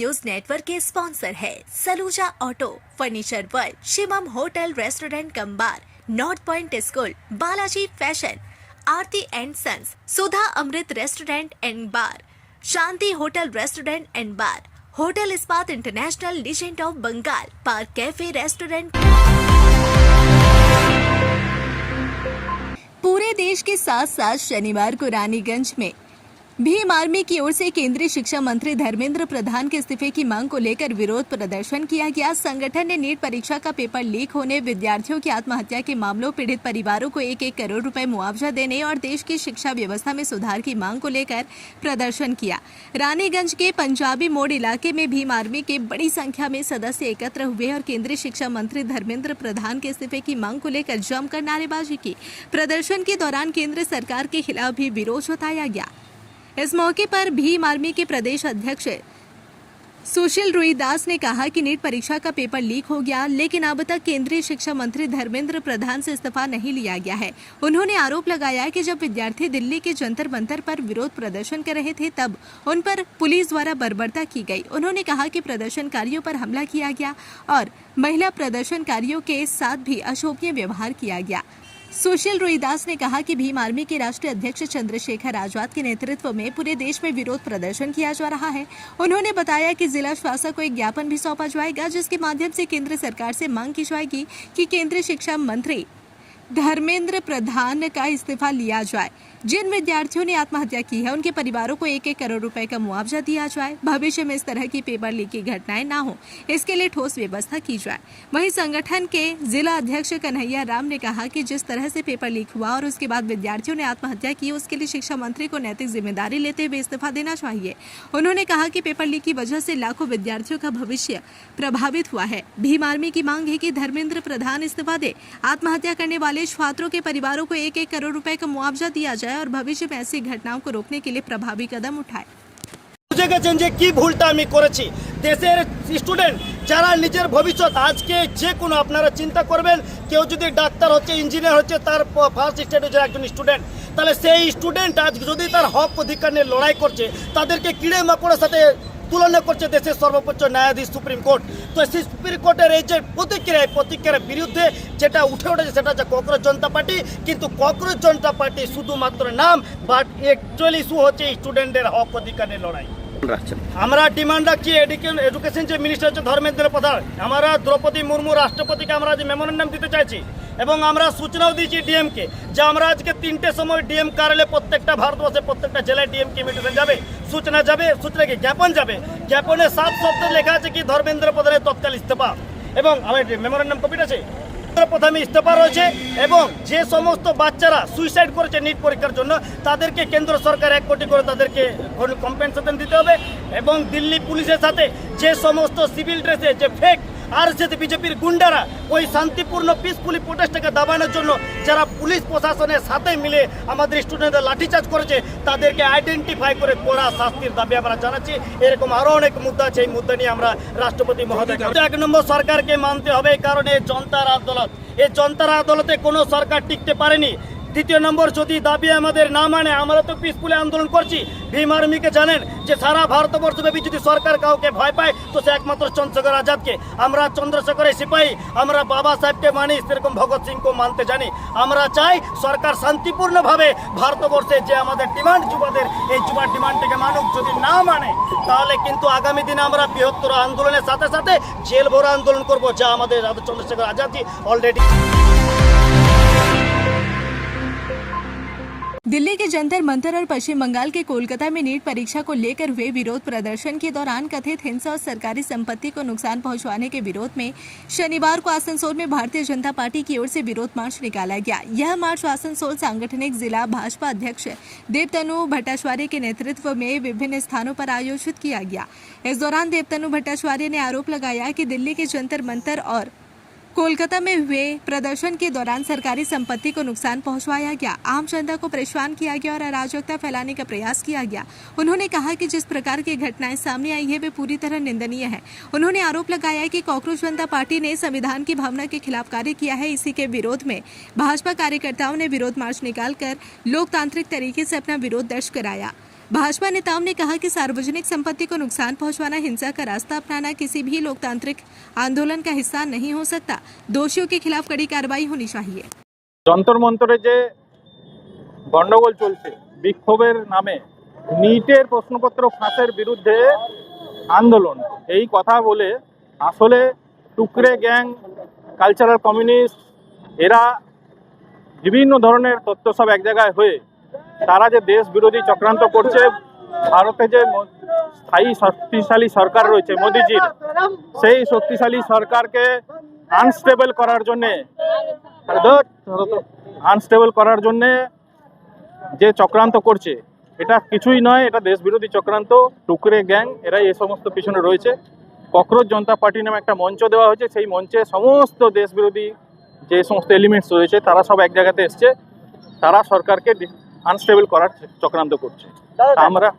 News Network के sponsor है Saluja auto, furniture world, Shivam hotel restaurant cum bar, north point school, Balaji fashion, Aarti and sons, Sudha Amrit restaurant and bar, Shanti hotel restaurant and bar, hotel Ispat international, legend of Bengal, park cafe restaurant. पूरे देश के साथ साथ शनिवार को रानीगंज में भीम आर्मी की ओर से केंद्रीय शिक्षा मंत्री धर्मेंद्र प्रधान के इस्तीफे की मांग को लेकर विरोध प्रदर्शन किया गया। संगठन ने नीट परीक्षा का पेपर लीक होने, विद्यार्थियों की आत्महत्या के मामलों, पीड़ित परिवारों को 1-1 करोड़ रुपए मुआवजा देने और देश की शिक्षा व्यवस्था में सुधार की मांग को लेकर प्रदर्शन किया। रानीगंज के पंजाबी मोड़ इलाके में भीम आर्मी के बड़ी संख्या में सदस्य एकत्र हुए और केंद्रीय शिक्षा मंत्री धर्मेंद्र प्रधान के इस्तीफे की मांग को लेकर जमकर नारेबाजी की। प्रदर्शन के दौरान केंद्र सरकार के खिलाफ भी विरोध जताया गया। इस मौके पर भीम आर्मी के प्रदेश अध्यक्ष सुशील रोहिदास ने कहा कि नीट परीक्षा का पेपर लीक हो गया, लेकिन अब तक केंद्रीय शिक्षा मंत्री धर्मेंद्र प्रधान से इस्तीफा नहीं लिया गया है। उन्होंने आरोप लगाया कि जब विद्यार्थी दिल्ली के जंतर मंतर पर विरोध प्रदर्शन कर रहे थे तब उन पर पुलिस द्वारा बर्बरता की गई। उन्होंने कहा कि प्रदर्शनकारियों पर हमला किया गया और महिला प्रदर्शनकारियों के साथ भी अशोभनीय व्यवहार किया गया। सुशील रोहिदास ने कहा कि भीम आर्मी के राष्ट्रीय अध्यक्ष चंद्रशेखर आजाद के नेतृत्व में पूरे देश में विरोध प्रदर्शन किया जा रहा है। उन्होंने बताया कि जिला शासक को एक ज्ञापन भी सौंपा जाएगा, जिसके माध्यम से केंद्र सरकार से मांग की जाएगी कि केंद्रीय शिक्षा मंत्री धर्मेंद्र प्रधान का इस्तीफा लिया जाए। जिन विद्यार्थियों ने आत्महत्या की है उनके परिवारों को 1-1 करोड़ रुपए का मुआवजा दिया जाए। भविष्य में इस तरह की पेपर लीक की घटनाएं ना हो, इसके लिए ठोस व्यवस्था की जाए। वहीं संगठन के जिला अध्यक्ष कन्हैया राम ने कहा कि जिस तरह से पेपर लीक हुआ और उसके बाद विद्यार्थियों ने आत्महत्या की, उसके लिए शिक्षा मंत्री को नैतिक जिम्मेदारी लेते हुए इस्तीफा देना चाहिए। उन्होंने कहा कि पेपर लीक की वजह से लाखों विद्यार्थियों का भविष्य प्रभावित हुआ है। भीम आर्मी की मांग है कि धर्मेंद्र प्रधान इस्तीफा दे, आत्महत्या करने वाले छात्रों के परिवारों को 1-1 करोड़ रुपए का मुआवजा दिया जाए और भविष्य में ऐसी घटनाओं को रोकने के लिए प्रभावी कदम उठाए। বুঝে গেছেন যে কি ভুলটা আমি করেছি। দেশের স্টুডেন্ট যারা নিজের ভবিষ্যৎ আজকে যে কোনো আপনারা চিন্তা করবেন, কেউ যদি ডাক্তার হচ্ছে, ইঞ্জিনিয়ার হচ্ছে, তার ফার্স্ট স্টেজের একজন স্টুডেন্ট, তাহলে সেই স্টুডেন্ট আজ যদি তার হক অধিকার নিয়ে লড়াই করছে, তাদেরকে কিড়ে মাকড়ের সাথে তুলনা করছে দেশের সর্বোচ্চ ন্যায়াধীশ সুপ্রিম কোর্ট। তো সেই সুপ্রিম কোর্টের এই যে প্রতিক্রিয়ার বিরুদ্ধে যেটা উঠেছে সেটা হচ্ছে কংগ্রেস জনতা পার্টি। কিন্তু কংগ্রেস জনতা পার্টি শুধুমাত্র নাম, বাট অ্যাকচুয়ালি ইস্যু হচ্ছে স্টুডেন্টের হক অধিকার নিয়ে লড়াই। আমরা ডিমান্ড রাখছি এডুকেশন যে মিনিস্টার হচ্ছে ধর্মেন্দ্র প্রধান, আমরা দ্রৌপদী মুর্মু রাষ্ট্রপতিকে আমরা যে মেমোরেন্ডাম দিতে চাইছি এবং আমরা সূচনাও দিয়েছি ডিএমকে যে আমরা আজকে 3টে সময় ডিএম কার্যালয়ে প্রত্যেকটা ভারতবর্ষের প্রত্যেকটা জেলায় ডিএম ইমিটেশন যাবে, সূচনা কি জ্ঞাপন যাবে। জ্ঞাপনে 7 শব্দ লেখা আছে কি ধর্মেন্দ্র প্রধানের তৎকাল ইস্তফা এবং আমার মেমোরেন্ডাম কপিটা আছে প্রথমে ইস্তফা রয়েছে এবং যে সমস্ত বাচ্চারা সুইসাইড করেছে নিট পরীক্ষার জন্য তাদেরকে কেন্দ্র সরকার 1 কোটি করে তাদেরকে কম্পেনসেশন দিতে হবে এবং দিল্লি পুলিশের সাথে যে সমস্ত সিভিল ড্রেসে যে ফেক আরএসএস বিজেপির গুন্ডারা ওই শান্তিপূর্ণ পিসফুলি প্রোটেস্টকে দাবানোর জন্য যারা পুলিশ প্রশাসনের সাথে মিলে আমাদের স্টুডেন্টদের লাঠিচার্জ করেছে তাদেরকে আইডেন্টিফাই করে কড়া শাস্তির দাবি আমরা জানাচ্ছি। এরকম আরও অনেক মুদ্দা আছে, এই মুদ্দা নিয়ে আমরা রাষ্ট্রপতি মহোদয়কে 1 নম্বর সরকারকে মানতে হবে, কারণ এই জনতার আদালত, এই জনতার আদালতে কোনো সরকার টিকতে পারেনি। 2 নম্বর যদি দাবি আমাদের না মানে, আমরা তো পিসফুলি আন্দোলন করছি। ভীম আর্মিকে জানেন যে সারা ভারতবর্ষব্যাপী যদি সরকার কাউকে ভয় পায় তো সে একমাত্র চন্দ্রশেখর আজাদকে। আমরা চন্দ্রশেখরের সিপাহী, আমরা বাবা সাহেবকে মানি, সেরকম ভগৎ সিংকেও মানতে জানি। আমরা চাই সরকার শান্তিপূর্ণভাবে ভারতবর্ষে যে আমাদের ডিমান্ড যুবাদের, এই যুবার ডিমান্ডটিকে মানুক। যদি না মানে তাহলে কিন্তু আগামী দিনে আমরা বৃহত্তর আন্দোলনের সাথে সাথে জেল ভরা আন্দোলন করবো, যা আমাদের চন্দ্রশেখর আজাদজি অলরেডি। दिल्ली के जंतर मंतर और पश्चिम बंगाल के कोलकाता में नीट परीक्षा को लेकर हुए विरोध प्रदर्शन के दौरान कथित हिंसा और सरकारी संपत्ति को नुकसान पहुंचाने के विरोध में शनिवार को आसनसोल में भारतीय जनता पार्टी की ओर से विरोध मार्च निकाला गया। यह मार्च आसनसोल सांगठनिक जिला भाजपा अध्यक्ष देवतनु भट्टाचार्य के नेतृत्व में विभिन्न स्थानों पर आयोजित किया गया। इस दौरान देवतनु भट्टाचार्य ने आरोप लगाया कि दिल्ली के जंतर मंतर और कोलकाता में हुए प्रदर्शन के दौरान सरकारी संपत्ति को नुकसान पहुंचाया गया, आम जनता को परेशान किया गया और अराजकता फैलाने का प्रयास किया गया। उन्होंने कहा कि जिस प्रकार की घटनाएं सामने आई है वे पूरी तरह निंदनीय है। उन्होंने आरोप लगाया कि कांग्रेस जनता पार्टी ने संविधान की भावना के खिलाफ कार्य किया है। इसी के विरोध में भाजपा कार्यकर्ताओं ने विरोध मार्च निकालकर लोकतांत्रिक तरीके से अपना विरोध दर्ज कराया। भाजपा नेताओं ने कहा कि सार्वजनिक संपत्ति को नुकसान पहुंचाना, हिंसा का रास्ता अपनाना किसी भी लोकतांत्रिक आंदोलन का हिस्सा नहीं हो सकता। दोषियों के खिलाफ कड़ी कार्रवाई होनी चाहिए। যন্তর মন্তরে যে গন্ডগোল চলছে বিক্ষোভের নামে, নিটের প্রশ্নপত্র ফাঁসের বিরুদ্ধে আন্দোলন, এই কথা বলে আসলে টুকরে গ্যাং, কালচারাল কমিউনিস্ট এরা বিভিন্ন ধরনের তথ্য সব এক জায়গায় হয়ে তারা যে দেশ বিরোধী চক্রান্ত করছে, ভারতে যে স্থায়ী শক্তিশালী সরকার রয়েছে মোদিজির, সেই শক্তিশালী সরকারকে আনস্টেবল করার জন্যে যে চক্রান্ত করছে, এটা কিছুই নয়, এটা দেশ বিরোধী চক্রান্ত। টুকরে গ্যাং এরা এই সমস্ত পিছনে রয়েছে। ককরোচ জনতা পার্টি নামে একটা মঞ্চ দেওয়া হয়েছে, সেই মঞ্চে সমস্ত দেশ বিরোধী যে সমস্ত এলিমেন্টস রয়েছে তারা সব এক জায়গাতে এসছে, তারা সরকারকে আনস্টেবল করার চক্রান্ত করছে।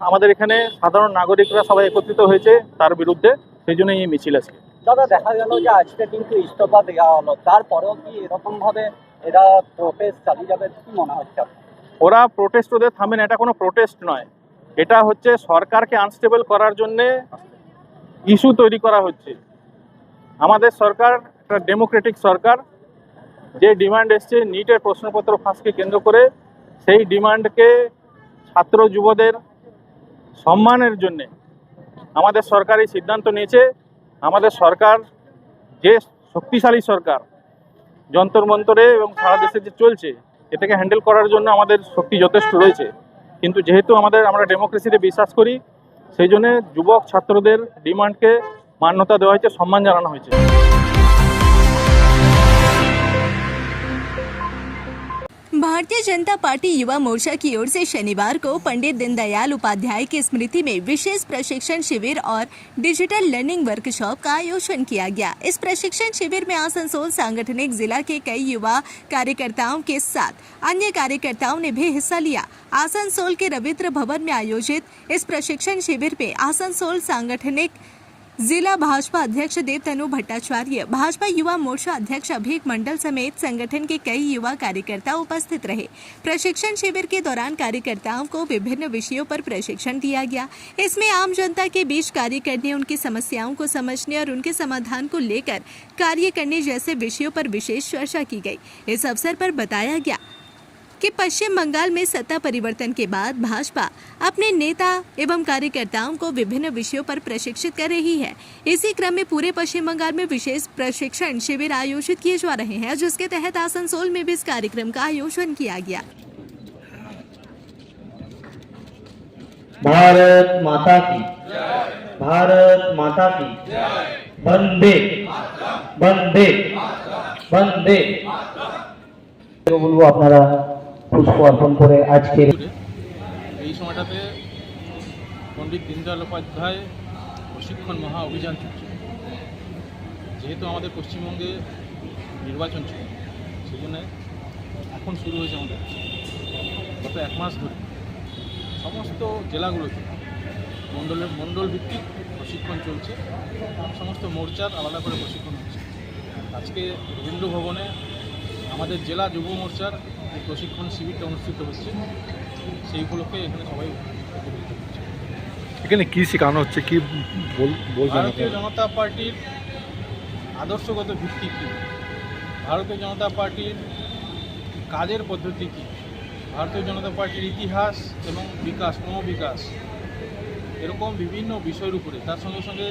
আমাদের এখানে সাধারণ নাগরিকরা সবাই একত্রিত হয়েছে তার বিরুদ্ধে, সেই জন্য এই মিছিল আছে। দাদা, দেখা গেল যে আজকে কিন্তু ইস্তফা দেওয়া হলো, তারপরেও কি এরকম ভাবে এরা প্রোটেস্ট চালিয়ে যাবে কি মনে হচ্ছে? ওরা প্রোটেস্ট ওদের থামেন, এটা কোনো প্রোটেস্ট নয়, এটা হচ্ছে সরকারকে আনস্টেবল করার জন্যে ইস্যু তৈরি করা হচ্ছে। আমাদের সরকার একটা ডেমোক্রেটিক সরকার, যে ডিমান্ড এসছে নিটের প্রশ্নপত্র ফাঁসকে কেন্দ্র করে, সেই ডিমান্ডকে ছাত্র যুবদের সম্মানের জন্যে আমাদের সরকার এই সিদ্ধান্ত নিয়েছে। আমাদের সরকার যে শক্তিশালী সরকার, যন্তর মন্তরে এবং সারা দেশে যে চলছে, এটাকে হ্যান্ডেল করার জন্য আমাদের শক্তি যথেষ্ট রয়েছে। কিন্তু যেহেতু আমরা ডেমোক্রেসিতে বিশ্বাস করি, সেই জন্য যুবক ছাত্রদের ডিমান্ডকে মান্যতা দেওয়া হয়েছে, সম্মান জানানো হয়েছে। भारतीय जनता पार्टी युवा मोर्चा की ओर से शनिवार को पंडित दीनदयाल उपाध्याय की स्मृति में विशेष प्रशिक्षण शिविर और डिजिटल लर्निंग वर्कशॉप का आयोजन किया गया। इस प्रशिक्षण शिविर में आसनसोल सांगठनिक जिला के कई युवा कार्यकर्ताओं के साथ अन्य कार्यकर्ताओं ने भी हिस्सा लिया। आसनसोल के रविंद्र भवन में आयोजित इस प्रशिक्षण शिविर में आसनसोल सांगठनिक जिला भाजपा अध्यक्ष देवतनु भट्टाचार्य, भाजपा युवा मोर्चा अध्यक्ष अभिक मंडल समेत संगठन के कई युवा कार्यकर्ता उपस्थित रहे। प्रशिक्षण शिविर के दौरान कार्यकर्ताओं को विभिन्न विषयों पर प्रशिक्षण दिया गया। इसमें आम जनता के बीच कार्य करने, उनकी समस्याओं को समझने और उनके समाधान को लेकर कार्य करने जैसे विषयों पर विशेष चर्चा की गई। इस अवसर पर बताया गया कि पश्चिम बंगाल में सत्ता परिवर्तन के बाद भाजपा अपने नेता एवं कार्यकर्ताओं को विभिन्न विषयों पर प्रशिक्षित कर रही है। इसी क्रम में पूरे पश्चिम बंगाल में विशेष प्रशिक्षण शिविर आयोजित किए जा रहे हैं, जिसके तहत आसनसोल में भी इस कार्यक्रम का आयोजन किया गया। भारत माता की, भारत माता की, वंदे वंदे वंदे। বলবো আপনারা পুষ্প অর্পণ করে আজকের এই সময়টাতে পণ্ডিত দীনদয়াল উপাধ্যায় প্রশিক্ষণ মহা অভিযান চলছে। যেহেতু আমাদের পশ্চিমবঙ্গে নির্বাচন ছিল, সেই জন্য এখন শুরু হয়েছে আমাদের গত এক মাস ধরে সমস্ত জেলাগুলোতে মণ্ডল ভিত্তিক প্রশিক্ষণ চলছে। সমস্ত মোর্চার আলাদা করে প্রশিক্ষণ হচ্ছে। আজকে রবীন্দ্র ভবনে আমাদের জেলা যুব মোর্চার এই প্রশিক্ষণ শিবিরটা অনুষ্ঠিত হচ্ছে। সেই উপলক্ষে এখানে সবাই উপস্থিত হচ্ছে। এখানে কী শেখানো হচ্ছে, কি বলবেন? ভারতীয় জনতা পার্টির আদর্শগত ভিত্তি কী, ভারতীয় জনতা পার্টির কাজের পদ্ধতি কী, ভারতীয় জনতা পার্টির ইতিহাস এবং বিকাশ, ক্রমবিকাশ, এরকম বিভিন্ন বিষয়ের উপরে, তার সঙ্গে সঙ্গে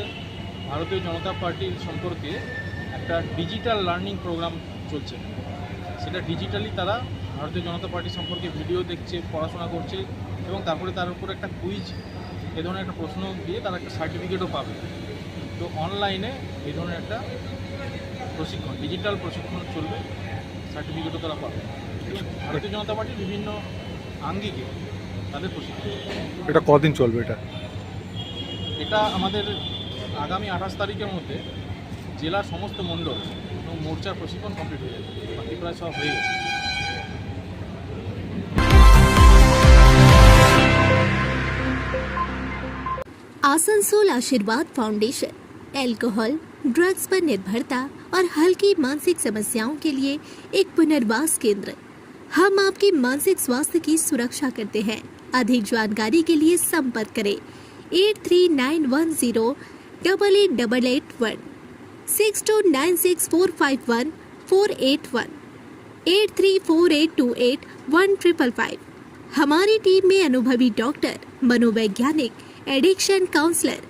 ভারতীয় জনতা পার্টির সম্পর্কে একটা ডিজিটাল লার্নিং প্রোগ্রাম চলছে। সেটা ডিজিটালি তারা ভারতীয় জনতা পার্টি সম্পর্কে ভিডিও দেখছে, পড়াশোনা করছে এবং তারপরে তার উপর একটা কুইজ, এ ধরনের একটা প্রশ্ন দিয়ে তারা একটা সার্টিফিকেটও পাবে। তো অনলাইনে এই ধরনের একটা প্রশিক্ষণ, ডিজিটাল প্রশিক্ষণ চলবে, সার্টিফিকেটও তারা পাবে। ভারতীয় জনতা পার্টির বিভিন্ন আঙ্গিকে তাদের প্রশিক্ষণ। এটা কদিন চলবে? এটা আমাদের আগামী 28 তারিখের মধ্যে জেলার সমস্ত মণ্ডল এবং মোর্চার প্রশিক্ষণ কমপ্লিট হয়ে যাবে। বাকি প্রায় সব হয়ে গেছে। Asansol Ashirwad foundation alcohol, drugs पर निर्भरता और हल्की मानसिक समस्याओं के लिए एक पुनर्वास केंद्र। हम आपके मानसिक स्वास्थ्य की सुरक्षा करते हैं। अधिक जानकारी के लिए संपर्क करें 8391088881 6296451481 8348281555। हमारी टीम में अनुभवी डॉक्टर, मनोवैज्ञानिक, एडिक्शन काउंसलर,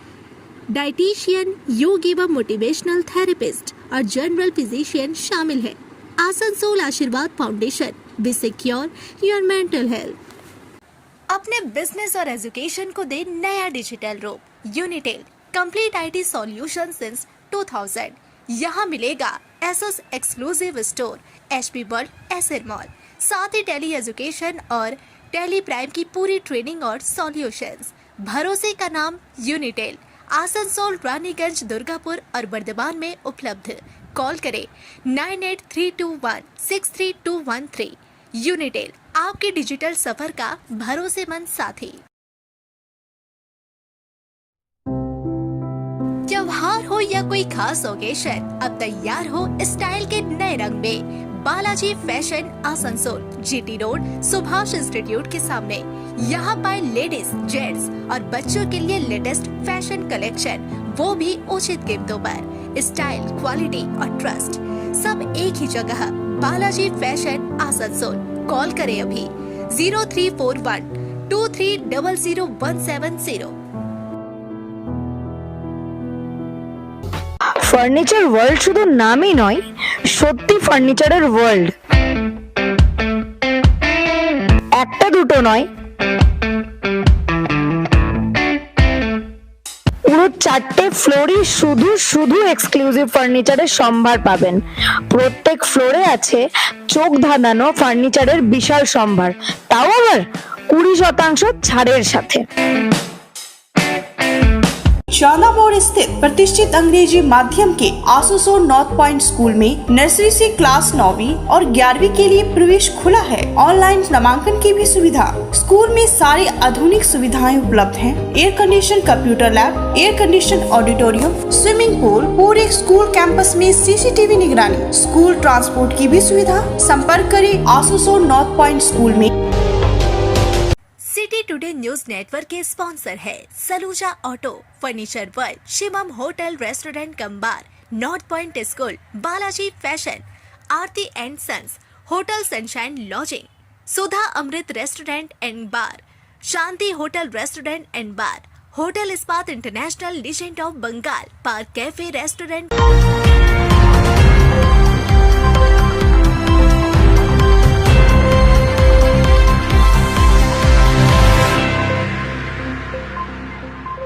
डाइटिशियन, योग एवं मोटिवेशनल थेरेपिस्ट और जनरल फिजिशियन शामिल है। Asansol Ashirwad foundation, be secure your mental health. अपने बिजनेस और एजुकेशन को दे नया डिजिटल रूप। Unitel complete IT solution since 2000। यहाँ मिलेगा Asus exclusive store, HP world, SL mall, साथ ही टेली एजुकेशन और टेली प्राइम की पूरी ट्रेनिंग और सॉल्यूशंस। भरोसे का नाम यूनिटेल। आसनसोल, रानीगंज, दुर्गापुर और बर्दवान में उपलब्ध। कॉल करें 9832163213। यूनिटेल, आपके डिजिटल सफर का भरोसेमंद साथी। त्योहार हो या कोई खास ओकेशन, अब तैयार हो स्टाइल के नए रंग में। Balaji fashion, Asansol, GT road, Subhash institute के सामने। यहाँ पाए लेडीज, जेंट्स और बच्चों के लिए लेटेस्ट फैशन कलेक्शन, वो भी उचित कीमतों पर। स्टाइल, क्वालिटी और ट्रस्ट सब एक ही जगह। बालाजी फैशन, आसनसोल। कॉल करें अभी 034123000170। ফার্নিচার ওয়ার্ল্ড শুধু নামই নয়, সত্যি ফার্নিচারের ওয়ার্ল্ড। একটা দুটো নয়, পুরো 4টে ফ্লোরই শুধু শুধু এক্সক্লুসিভ ফার্নিচারের সম্ভার পাবেন। প্রত্যেক ফ্লোরে আছে চোখ ধাঁধানো ফার্নিচারের বিশাল সম্ভার, তাও আবার 20% ছাড়ের সাথে। शाला मोड़ स्थित प्रतिष्ठित अंग्रेजी माध्यम के आसनसोल नॉर्थ पॉइंट स्कूल में नर्सरी से क्लास 9वीं और 11वीं के लिए प्रवेश खुला है। ऑनलाइन नामांकन की भी सुविधा। स्कूल में सारी आधुनिक सुविधाएं उपलब्ध हैं। Air condition computer lab, air condition auditorium, swimming pool, पूरे स्कूल कैंपस में सीसीटीवी निगरानी, स्कूल ट्रांसपोर्ट की भी सुविधा। संपर्क करें आसनसोल नॉर्थ पॉइंट स्कूल में। सिटी टुडे न्यूज नेटवर्क के स्पॉन्सर है Saluja auto, furniture world, Shivam hotel restaurant cum bar, north point school, Balaji fashion, Aarti and Sons, hotel Sunshine lodging, Sudha Amrit restaurant and bar, Shanti hotel restaurant and bar, hotel Ispat international, legend of Bengal, park cafe restaurant.